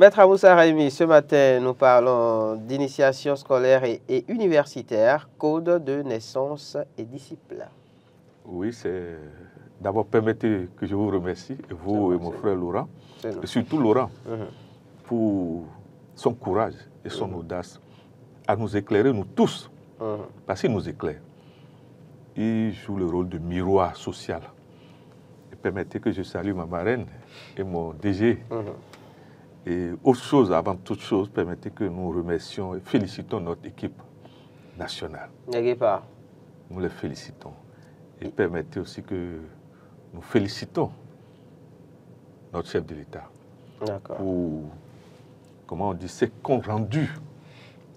Maître Amoussa Raimi, ce matin, nous parlons d'initiation scolaire et universitaire, code de naissance et discipline. Oui, c'est... D'abord, permettez que je vous remercie, vous et mon frère Laurent, et surtout Laurent, pour son courage et son audace à nous éclairer, nous tous, parce qu'il nous éclaire. Il joue le rôle de miroir social. Et permettez que je salue ma marraine et mon DG. Et autre chose, avant toute chose, permettez que nous remercions et félicitons notre équipe nationale. N'ayez pas. Nous les félicitons. Et permettez aussi que nous félicitons notre chef de l'État pour, comment on dit, ses comptes rendus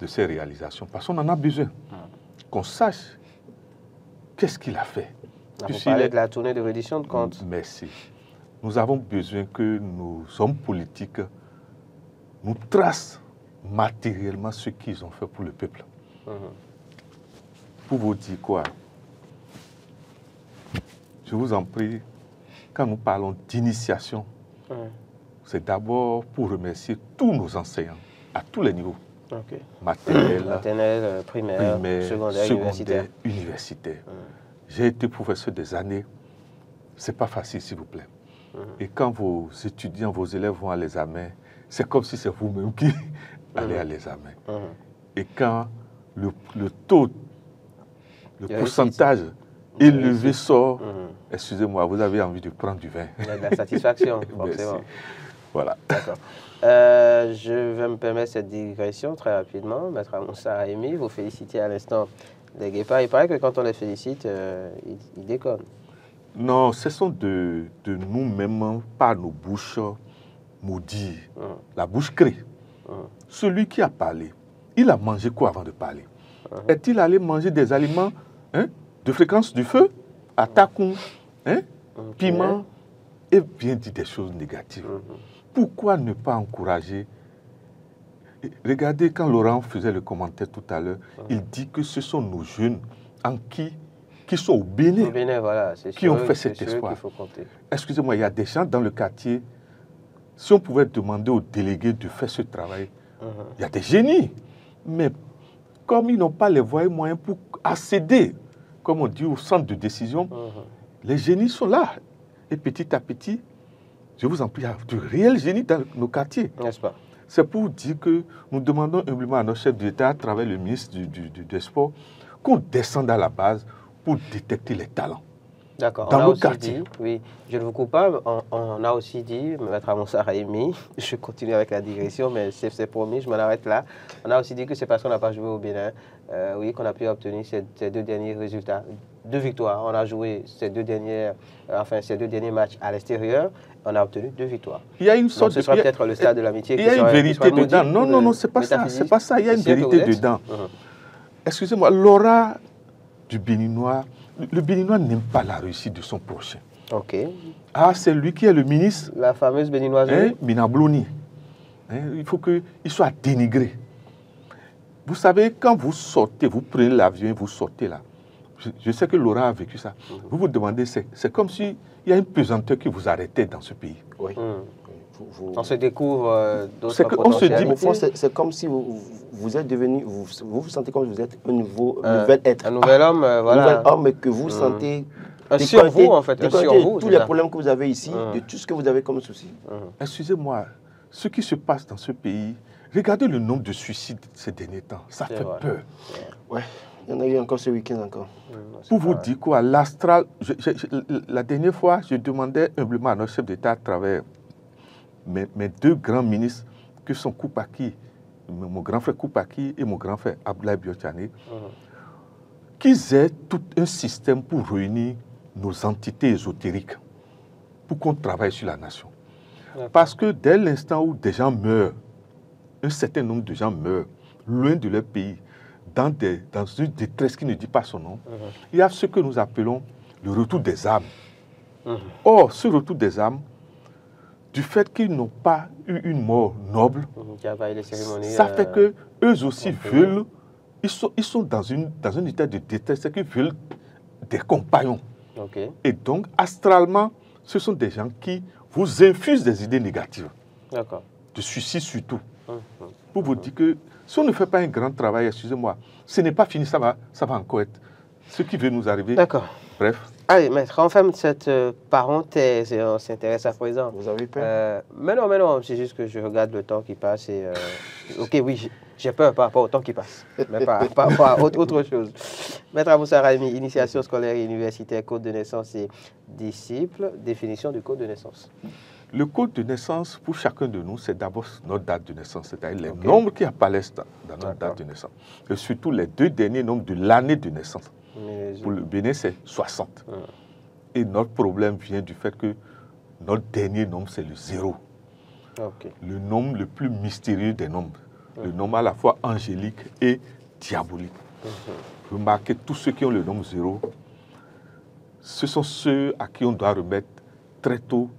de ces réalisations. Parce qu'on en a besoin. Qu'on sache qu'est-ce qu'il a fait. Vous parlez de la tournée de reddition de comptes. Merci. Nous avons besoin que nos hommes politiques nous tracent matériellement ce qu'ils ont fait pour le peuple. Pour vous dire quoi? Je vous en prie, quand nous parlons d'initiation, c'est d'abord pour remercier tous nos enseignants, à tous les niveaux. Maternelle, primaire, secondaire, universitaire. J'ai été professeur des années. C'est pas facile, s'il vous plaît. Et quand vos étudiants, vos élèves vont à l'examen, c'est comme si c'est vous-même qui allez à l'examen. Et quand le taux, le pourcentage élevé sort, excusez-moi, vous avez envie de prendre du vin. Il y a de la satisfaction, forcément. Voilà. D'accord. Je vais me permettre cette digression très rapidement. Maître Amoussa Raimi, vous félicitez à l'instant les guépards. Il paraît que quand on les félicite, ils déconnent. Non, ce sont de nous-mêmes, par nos bouches maudits. La bouche crée. Celui qui a parlé, il a mangé quoi avant de parler? Est-il allé manger des aliments de fréquence du feu, attaquons, piment, et bien dit des choses négatives? Pourquoi ne pas encourager? Regardez, quand Laurent faisait le commentaire tout à l'heure, il dit que ce sont nos jeunes qui sont au Bénin, voilà, qui ont fait cet espoir. Excusez-moi, il y a des gens dans le quartier, si on pouvait demander aux délégués de faire ce travail, il y a des génies, mais comme ils n'ont pas les moyens pour accéder, comme on dit, au centre de décision, les génies sont là. Et petit à petit, je vous en prie, il y a du réel génie dans nos quartiers. N'est-ce pas? C'est pour dire que nous demandons humblement à notre chef d'État, à travers le ministre des Sports, qu'on descende à la base pour détecter les talents. D'accord. Dans nos quartiers. Oui, je ne vous coupe pas, on a aussi dit, Maître Amoussa Raimi, je continue avec la digression, mais c'est promis, je m'en arrête là. On a aussi dit que c'est parce qu'on n'a pas joué au Bénin, oui, qu'on a pu obtenir ces deux derniers résultats. 2 victoires. On a joué ces deux derniers matchs à l'extérieur. On a obtenu 2 victoires. Il y a une sorte ce sera peut-être le stade de l'amitié. Il y a une vérité dedans. Non, c'est pas ça. C'est pas ça. Il y a une vérité dedans. Excusez-moi, l'aura du Béninois, le Béninois n'aime pas la réussite de son prochain. Ok. Ah, c'est lui qui est le ministre. La fameuse Béninoise. Minablouni. Il faut qu'il soit dénigré. Vous savez, quand vous sortez, vous prenez l'avion et vous sortez là. Je sais que Laurent a vécu ça. Vous vous demandez, c'est comme s'il y a une pesanteur qui vous arrêtait dans ce pays. Oui. On se découvre d'autres potentialités. C'est comme si vous êtes devenu, vous vous sentez comme si vous êtes un nouvel être. Un nouvel homme, voilà. Un nouvel homme, et que vous sentez sur vous, en fait. Sur vous, tous les problèmes que vous avez ici, de tout ce que vous avez comme souci. Excusez-moi, ce qui se passe dans ce pays, regardez le nombre de suicides ces derniers temps. Ça fait peur. Ouais. Il y en a eu encore ce week-end encore. Pour vous dire quoi, l'astral, la dernière fois, je demandais humblement à notre chef d'État à travers mes 2 grands ministres, que sont Koupaki, mon grand frère Koupaki et mon grand frère Abdoulaye Biochane, qu'ils aient tout un système pour réunir nos entités ésotériques, pour qu'on travaille sur la nation. Parce que dès l'instant où des gens meurent, un certain nombre de gens meurent, loin de leur pays, dans une détresse qui ne dit pas son nom, il y a ce que nous appelons le retour des âmes. Or, ce retour des âmes, du fait qu'ils n'ont pas eu une mort noble, ça fait qu'eux aussi veulent, ils sont dans un état de détresse, c'est qu'ils veulent des compagnons. Et donc, astralement, ce sont des gens qui vous infusent des idées négatives. de suicide surtout. Pour vous dire que si on ne fait pas un grand travail, excusez-moi, ce n'est pas fini, ça va encore être ce qui veut nous arriver. D'accord. Bref. Allez, maître, on ferme cette parenthèse et on s'intéresse à présent. Vous avez peur? Mais non, c'est juste que je regarde le temps qui passe et... ok, oui, j'ai peur par rapport au temps qui passe, mais pas rapport à autre chose. Maître Amoussa Raimi, initiation scolaire et universitaire, code de naissance et disciple, définition du code de naissance. Le code de naissance, pour chacun de nous, c'est d'abord notre date de naissance, c'est-à-dire les nombres qui apparaissent dans notre date de naissance. Et surtout les 2 derniers nombres de l'année de naissance. Pour le Bénin, c'est 60. Et notre problème vient du fait que notre dernier nombre, c'est le 0. Le nombre le plus mystérieux des nombres. Le nombre à la fois angélique et diabolique. Remarquez, tous ceux qui ont le nombre 0, ce sont ceux à qui on doit remettre très tôt,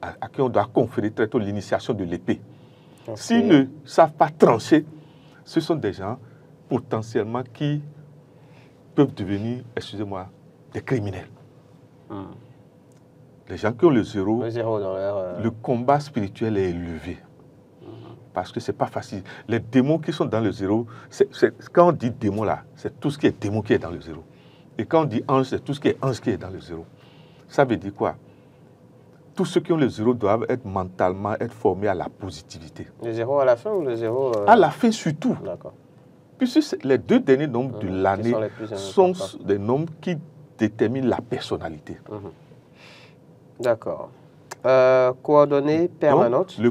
à qui on doit conférer très tôt l'initiation de l'épée. S'ils ne savent pas trancher, ce sont des gens potentiellement qui peuvent devenir, excusez-moi, des criminels. Les gens qui ont le 0, le combat spirituel est élevé. Parce que ce n'est pas facile. Les démons qui sont dans le 0, quand on dit démon là, c'est tout ce qui est démon qui est dans le 0. Et quand on dit ange, c'est tout ce qui est ange qui est dans le 0. Ça veut dire quoi? Tous ceux qui ont le 0 doivent être mentalement formés à la positivité. Le 0 à la fin ou le 0 À la fin surtout. D'accord. Puisque les 2 derniers nombres de l'année sont des nombres qui déterminent la personnalité. D'accord. Coordonnées permanentes. Donc,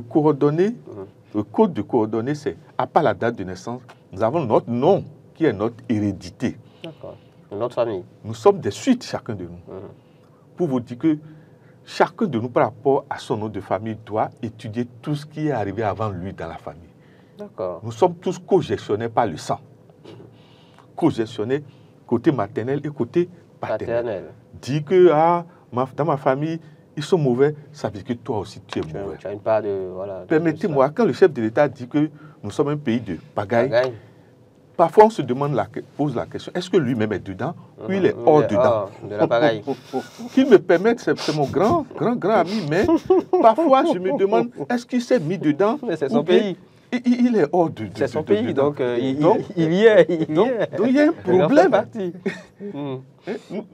le code de coordonnées, c'est, à part la date de naissance, nous avons notre nom, qui est notre hérédité. D'accord. Notre famille. Nous sommes des suites, chacun de nous. Pour vous dire que chacun de nous, par rapport à son nom de famille, doit étudier tout ce qui est arrivé avant lui dans la famille. D'accord. Nous sommes tous co-gestionnés par le sang. Co-gestionnés côté maternel et côté paternel. Dis que dans ma famille, ils sont mauvais, ça veut dire que toi aussi tu es mauvais. Tu as une part de... Voilà, permettez-moi, quand le chef de l'État dit que nous sommes un pays de pagaille, parfois on se pose la question, est-ce que lui-même est dedans ou il est hors dedans? De la pagaille. Qu'il me permette, c'est mon grand ami, mais parfois je me demande, est-ce qu'il s'est mis dedans? Mais c'est son pays. Il est hors de c'est son pays, dedans. donc il y est. Donc il y a un problème.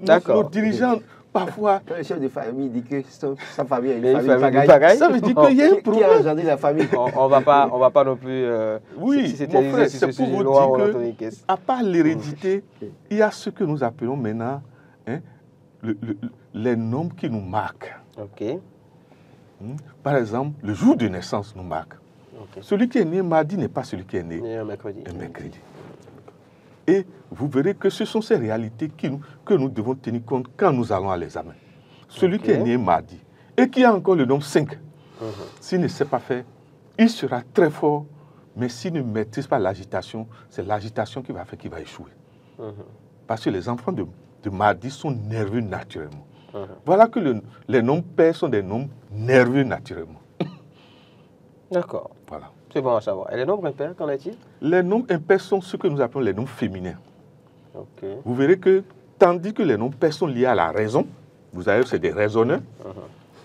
D'accord. Nos dirigeants, parfois... Quand le chef de famille dit que sa famille est une famille pagaille, ça veut dire qu'il y a un problème. Qui a engendré la famille? On va pas non plus... oui, mon frère, c'est pour vous dire que, à part l'hérédité, il y a ce que nous appelons maintenant les nombres qui nous marquent. Par exemple, le jour de naissance nous marque. Celui qui est né mardi n'est pas celui qui est né un mercredi. Et vous verrez que ce sont ces réalités que nous devons tenir compte quand nous allons à l'examen. Celui qui est né mardi et qui a encore le nombre 5, s'il ne sait pas faire, il sera très fort, mais s'il ne maîtrise pas l'agitation, c'est l'agitation qui va faire qu'il va échouer. Parce que les enfants de mardi sont nerveux naturellement. Voilà que les nombres pairs sont des nombres nerveux naturellement. D'accord. Voilà. C'est bon à savoir. Et les nombres impairs, qu'en est-il? Les nombres impairs sont ce que nous appelons les nombres féminins. Vous verrez que, tandis que les nombres pairs sont liés à la raison, vous savez, c'est des raisonneurs,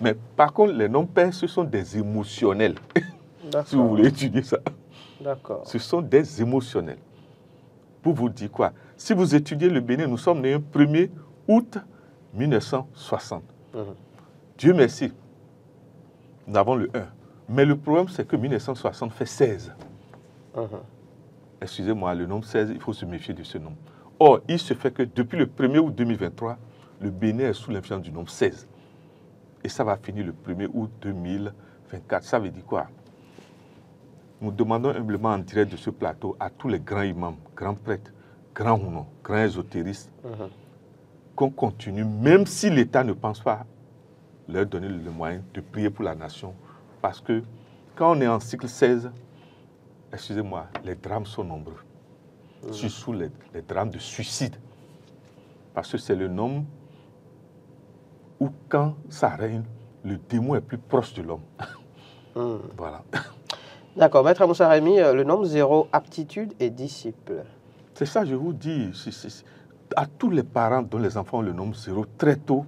mais par contre, les nombres pairs, ce sont des émotionnels. Si vous voulez étudier ça. D'accord. Ce sont des émotionnels. Pour vous dire quoi? Si vous étudiez le Bénin, nous sommes nés le 1er août 1960. Dieu merci, nous avons le 1. Mais le problème, c'est que 1960 fait 16. Excusez-moi, le nombre 16, il faut se méfier de ce nombre. Or, il se fait que depuis le 1er août 2023, le Bénin est sous l'influence du nombre 16. Et ça va finir le 1er août 2024. Ça veut dire quoi? Nous demandons humblement en direct de ce plateau à tous les grands imams, grands prêtres, grands hounons, grands ésotéristes, qu'on continue, même si l'État ne pense pas leur donner le moyen de prier pour la nation. Parce que quand on est en cycle 16, excusez-moi, les drames sont nombreux. Surtout les drames de suicide. Parce que c'est le nombre où quand ça règne, le démon est plus proche de l'homme. Voilà. D'accord. Maître Amoussa Raimi, le nombre 0, aptitude et disciple. C'est ça, je vous dis, à tous les parents dont les enfants ont le nombre 0 très tôt,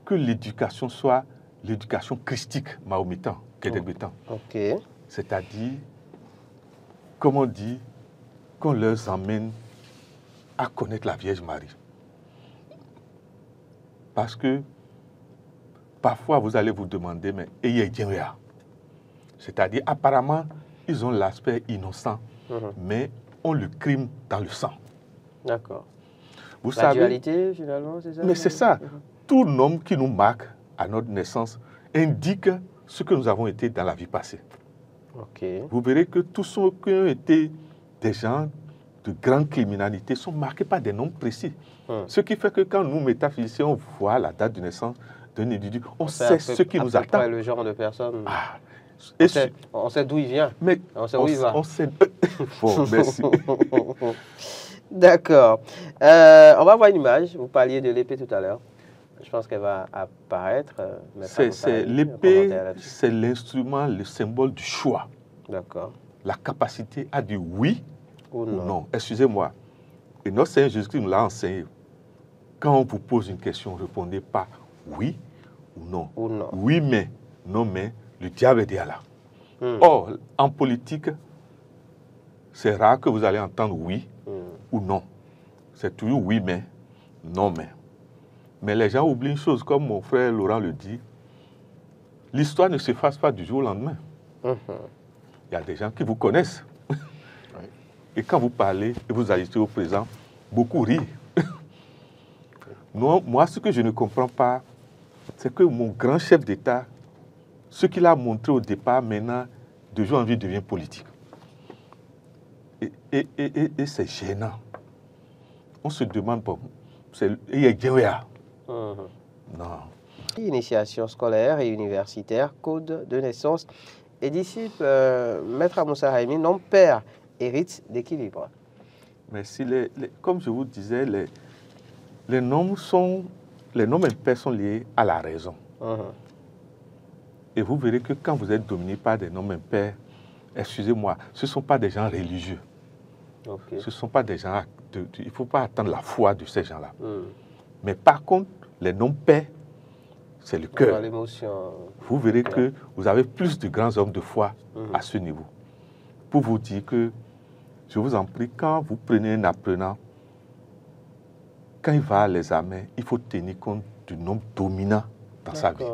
que l'éducation soit l'éducation christique, mahométan, kédégbétan. c'est-à-dire, comme on dit, qu'on leur emmène à connaître la Vierge Marie. Parce que parfois, vous allez vous demander, mais ayez bien, c'est-à-dire, apparemment, ils ont l'aspect innocent, mais on le crime dans le sang. D'accord. Vous La savez, dualité, finalement, c'est ça? mais c'est ça. Tout nom qui nous marque à notre naissance indique ce que nous avons été dans la vie passée. Ok. Vous verrez que tous ceux qui ont été des gens de grande criminalité sont marqués par des noms précis. Ce qui fait que quand nous, métaphysiciens, on voit la date de naissance d'un individu, on sait ce qui nous attend. Le genre de personne. Ah. On sait d'où il vient. Mais on sait où il va. On sait... Bon, merci. D'accord. On va voir une image. Vous parliez de l'épée tout à l'heure. Je pense qu'elle va apparaître. L'épée, c'est l'instrument, le symbole du choix. D'accord. La capacité à dire oui ou non. Excusez-moi. Et notre Seigneur Jésus-Christ nous l'a enseigné. Quand on vous pose une question, répondez pas oui ou non. Oui, mais, non, mais, le diable est derrière là. Or, en politique, c'est rare que vous allez entendre oui ou non. C'est toujours oui, mais, non, mais. Mais les gens oublient une chose, comme mon frère Laurent le dit, l'histoire ne s'efface pas du jour au lendemain. Il y a des gens qui vous connaissent. Et quand vous parlez et vous agissez au présent, beaucoup rient. Non, moi, ce que je ne comprends pas, c'est que mon grand chef d'État, ce qu'il a montré au départ, maintenant, de jour en jour, devient politique. Et c'est gênant. On se demande, bon, il y a Djewea. Non. Initiation scolaire et universitaire, code de naissance et disciple, Maître Moussa Raimi, nom père, hérite d'équilibre. Merci. Comme je vous disais, les noms impairs sont liés à la raison. Et vous verrez que quand vous êtes dominé par des noms impairs, excusez-moi, ce ne sont pas des gens religieux. Ce ne sont pas des gens... il ne faut pas attendre la foi de ces gens-là. Mais par contre, les noms pairs, c'est le cœur. Vous verrez que vous avez plus de grands hommes de foi à ce niveau. Pour vous dire que, je vous en prie, quand vous prenez un apprenant, quand il va à l'examen, il faut tenir compte du nombre dominant dans sa vie.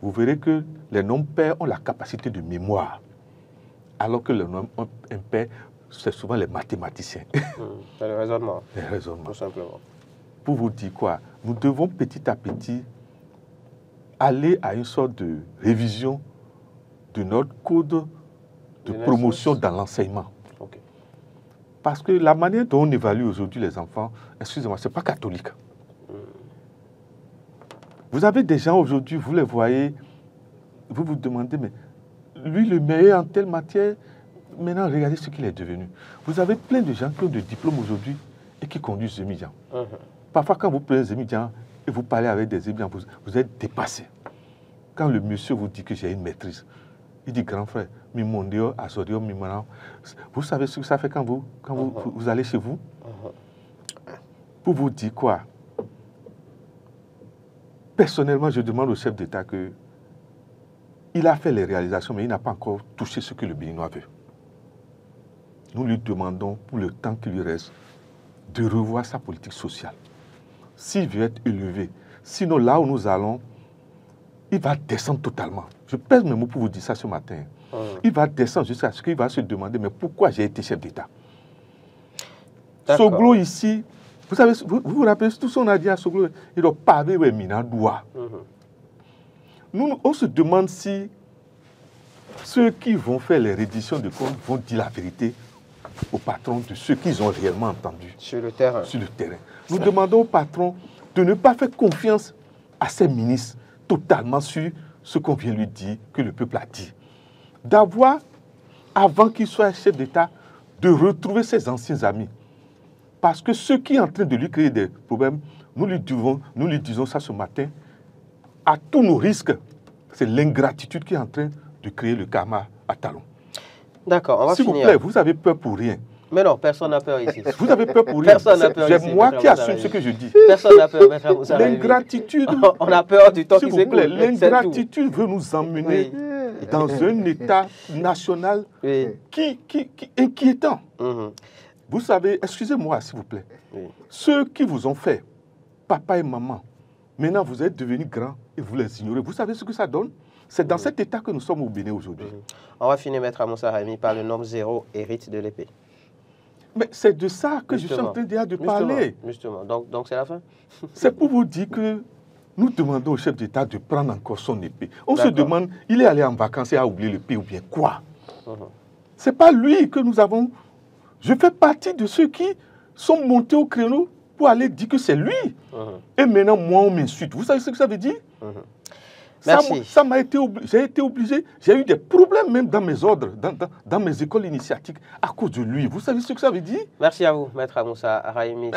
Vous verrez que les noms pairs ont la capacité de mémoire, alors que les noms impairs, c'est souvent les mathématiciens. C'est le raisonnement. Le raisonnement. Tout simplement. Pour vous dire quoi, nous devons petit à petit aller à une sorte de révision de notre code de promotion dans l'enseignement. Parce que la manière dont on évalue aujourd'hui les enfants, excusez-moi, ce n'est pas catholique. Vous avez des gens aujourd'hui, vous les voyez, vous vous demandez, mais lui le meilleur en telle matière, maintenant regardez ce qu'il est devenu. Vous avez plein de gens qui ont des diplômes aujourd'hui et qui conduisent des étudiants. Parfois, quand vous prenez des étudiants et vous parlez avec des étudiants, vous êtes dépassé. Quand le monsieur vous dit que j'ai une maîtrise, il dit, grand frère, Mimondio, Asodio, Mimana, vous savez ce que ça fait quand vous allez chez vous? Pour vous dire quoi? Personnellement, je demande au chef d'État que il a fait les réalisations, mais il n'a pas encore touché ce que le Béninois veut. Nous lui demandons, pour le temps qui lui reste, de revoir sa politique sociale. S'il veut être élevé, sinon là où nous allons, il va descendre totalement. Je pèse mes mots pour vous dire ça ce matin. Il va descendre jusqu'à ce qu'il va se demander, mais pourquoi j'ai été chef d'État? Soglo ici, vous savez, vous rappelez tout ce qu'on a dit à Soglo, il doit pavé ou Minadoua. Nous, on se demande si ceux qui vont faire les redditions de comptes vont dire la vérité au patron de ceux qu'ils ont réellement entendus. Sur le terrain. Sur le terrain. Nous demandons au patron de ne pas faire confiance à ses ministres totalement sur ce qu'on vient lui dire, que le peuple a dit. D'avoir, avant qu'il soit chef d'État, de retrouver ses anciens amis. Parce que ceux qui sont en train de lui créer des problèmes, nous lui disons ça ce matin, à tous nos risques, c'est l'ingratitude qui est en train de créer le karma à talons. D'accord, on va finir. S'il vous plaît, vous avez peur pour rien. Mais non, personne n'a peur ici. Vous avez peur pour rien. Personne n'a peur ici. C'est moi qui assume ce que je dis. Personne n'a peur, Maître Moussa. L'ingratitude. On a peur du temps qui s'écoule. L'ingratitude veut nous emmener dans un État national Oui. qui inquiétant. Mhm. Vous savez, excusez-moi s'il vous plaît, Oui. ceux qui vous ont fait, papa et maman, maintenant vous êtes devenus grands et vous les ignorez. Vous savez ce que ça donne? C'est dans cet état que nous sommes au Bénin aujourd'hui. On va finir, Maître Amoussa Raimi, par le nombre 0 hérite de l'épée. Mais c'est de ça que je suis en train de parler. Justement. Donc c'est la fin. C'est pour vous dire que nous demandons au chef d'État de prendre encore son épée. On se D'accord. demande, il est allé en vacances et a oublié l'épée ou bien quoi? Mhm. Ce n'est pas lui que nous avons. Je fais partie de ceux qui sont montés au créneau pour aller dire que c'est lui. Mhm. Et maintenant, moi, on m'insulte. Vous savez ce que ça veut dire? Mhm. Ça, Merci. ça m'a été j'ai été obligé, j'ai eu des problèmes même dans mes ordres, dans mes écoles initiatiques à cause de lui. Vous savez ce que ça veut dire? Merci à vous, Maître Amoussa Raimi.